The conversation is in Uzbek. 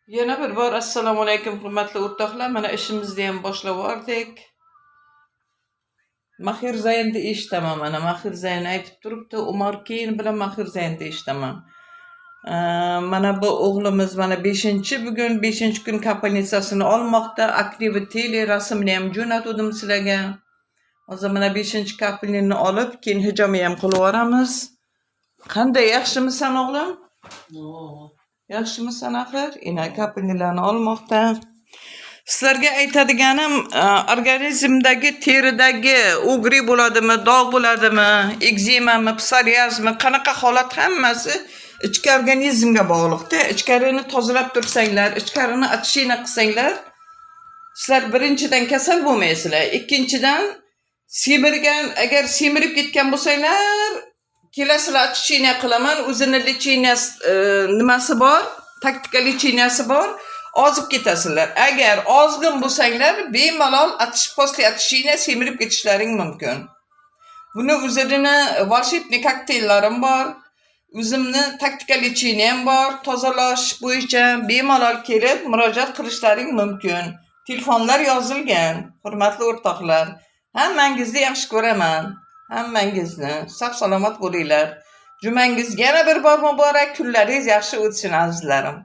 Yana bir bor assalomu alaykum hurmatli o'rtoqlar. Mana ishimizni ham boshlab yubordik. Mahir Zaynni eshitaman mana. Mahir Zayn aytib turibdi, Umar keyin bilan Mahir Zaynni eshitaman. Mana bu o'g'limiz mana 5-bugun 5-kun kompensatsiyasini olmoqda. Aktivi tele rasmini ham jo'natdim sizlarga. Hozir mana 5-kapelni olib, keyin hijomni ham qilib yuboramiz. Qanday, yaxshimisan o'g'lim? Yaxshimisan axir? Ina kapelnilarni olmoqda. Sizlarga aytadiganim, organizmdagi teridagi o'g'ri bo'ladimi, dog' bo'ladimi, ekzemami, psoriazmi, qanaqa holat hammasi ichki organizmga bog'liqda. Ichkarini tozalab tursanglar, ichkarini ochishina qilsanglar, sizlar birinchidan kasal bo'lmaysizlar. Ikkinchidan semirgan, agar semirib ketgan bo'lsanglar, kelasizlar ochishina qilaman. O'zini lecheniyasi nimasi bor, taktika lecheniyasi bor. Ozib ketasizlar. Agar ozg'in bo'lsanglar, bemalol posle atishina semirib ketishlaring mumkin. Buni o'zini volshebniy kokteyllerim bor. O'zimni taktika lecheniyam bor. Tozalash bo'yicha bemalol kelib murojaat qilishlaring mumkin. Telefonlar yozilgan. Hurmatli o'rtoqlar, hammangizni yaxshi ko'raman. Hammangizni sog' salomat bo'linglar. Jumangiz yana bir bor muborak, kunlaringiz yaxshi o'tsin azizlarim.